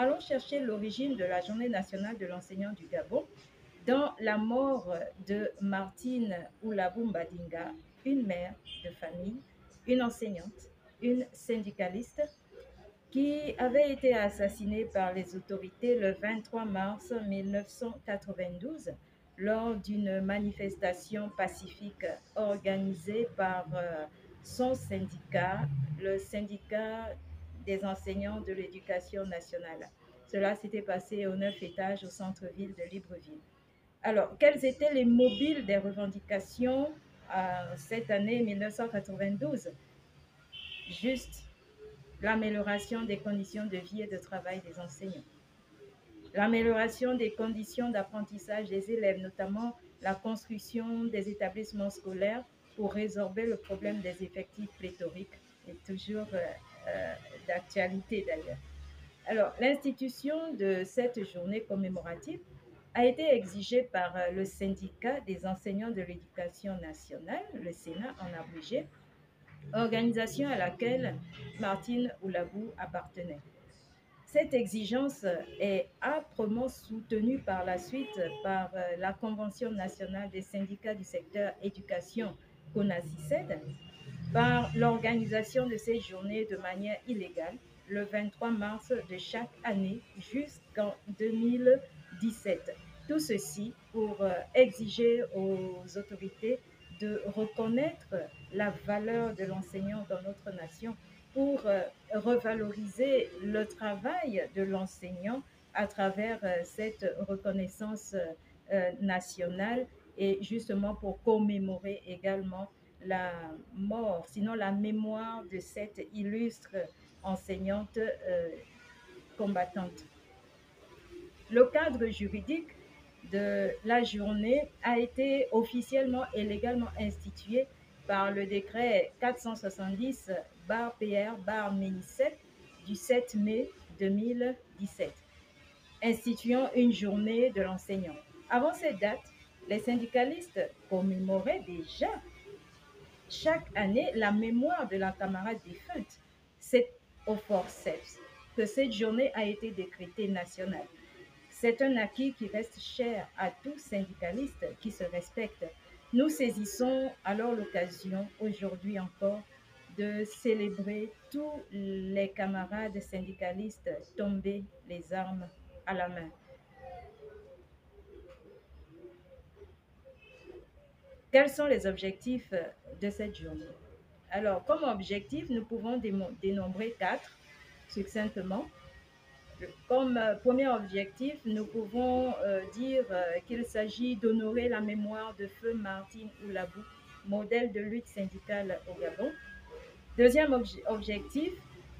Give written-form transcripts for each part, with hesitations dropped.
allons chercher l'origine de la Journée nationale de l'enseignant du Gabon dans la mort de Martine Oulabou Mbadinga, une mère de famille, une enseignante, une syndicaliste qui avait été assassinée par les autorités le 23 mars 1992 lors d'une manifestation pacifique organisée par son syndicat, le syndicat des enseignants de l'éducation nationale. Cela s'était passé au 9 étage au centre-ville de Libreville. Alors, quels étaient les mobiles des revendications cette année 1992? Juste l'amélioration des conditions de vie et de travail des enseignants, l'amélioration des conditions d'apprentissage des élèves, notamment la construction des établissements scolaires pour résorber le problème des effectifs pléthoriques, et toujours d'actualité d'ailleurs. Alors, l'institution de cette journée commémorative a été exigée par le syndicat des enseignants de l'éducation nationale, le Sénat en abrégé, organisation à laquelle Martine Oulabou appartenait. Cette exigence est âprement soutenue par la suite par la Convention nationale des syndicats du secteur éducation, CONACYCED, par l'organisation de ces journées de manière illégale le 23 mars de chaque année jusqu'en 2017. Tout ceci pour exiger aux autorités de reconnaître la valeur de l'enseignant dans notre nation, pour revaloriser le travail de l'enseignant à travers cette reconnaissance nationale, et justement pour commémorer également la mort, sinon la mémoire de cette illustre enseignante combattante. Le cadre juridique de la journée a été officiellement et légalement institué par le décret 470-PR-Ménicet du 7 mai 2017, instituant une journée de l'enseignant. Avant cette date, les syndicalistes commémoraient déjà chaque année la mémoire de la camarade défunte. C'est au forceps que cette journée a été décrétée nationale. C'est un acquis qui reste cher à tout syndicaliste qui se respecte. Nous saisissons alors l'occasion, aujourd'hui encore, de célébrer tous les camarades syndicalistes tombés les armes à la main. Quels sont les objectifs de cette journée? Alors, comme objectif, nous pouvons dénombrer 4 succinctement. Comme premier objectif, nous pouvons dire qu'il s'agit d'honorer la mémoire de feu Martine Oulabou, modèle de lutte syndicale au Gabon. Deuxième objectif,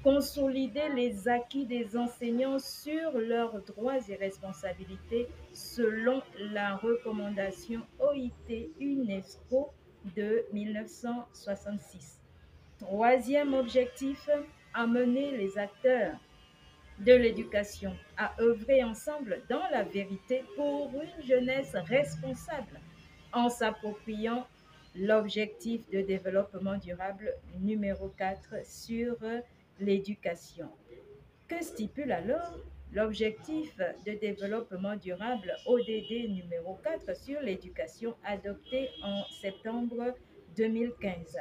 consolider les acquis des enseignants sur leurs droits et responsabilités selon la recommandation OIT-UNESCO de 1966. Troisième objectif, amener les acteurs de l'éducation à œuvrer ensemble dans la vérité pour une jeunesse responsable en s'appropriant l'objectif de développement durable numéro 4 sur l'éducation. Que stipule alors l'objectif de développement durable ODD numéro 4 sur l'éducation adopté en septembre 2015?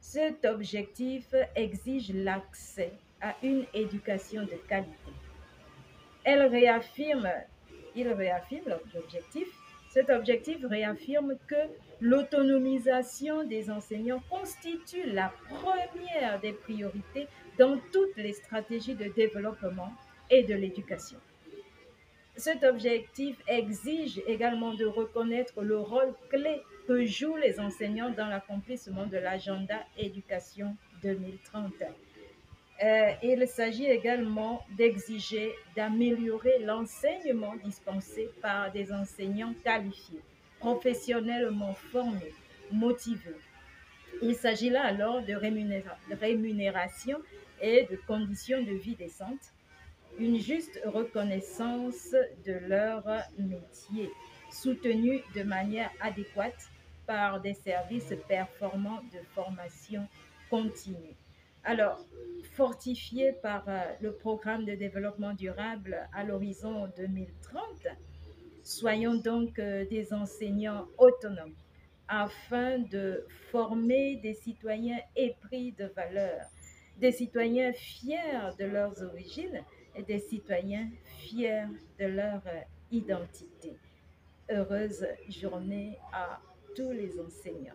Cet objectif exige l'accès à une éducation de qualité. Elle réaffirme, il réaffirme l'objectif. Cet objectif réaffirme que l'autonomisation des enseignants constitue la première des priorités dans toutes les stratégies de développement et de l'éducation. Cet objectif exige également de reconnaître le rôle clé que jouent les enseignants dans l'accomplissement de l'agenda éducation 2030. Il s'agit également d'exiger d'améliorer l'enseignement dispensé par des enseignants qualifiés, professionnellement formés, motivés. Il s'agit là alors de rémunération et de conditions de vie décentes, une juste reconnaissance de leur métier, soutenue de manière adéquate par des services performants de formation continue. Alors, fortifiés par le programme de développement durable à l'horizon 2030, soyons donc des enseignants autonomes afin de former des citoyens épris de valeurs, des citoyens fiers de leurs origines et des citoyens fiers de leur identité. Heureuse journée à tous les enseignants.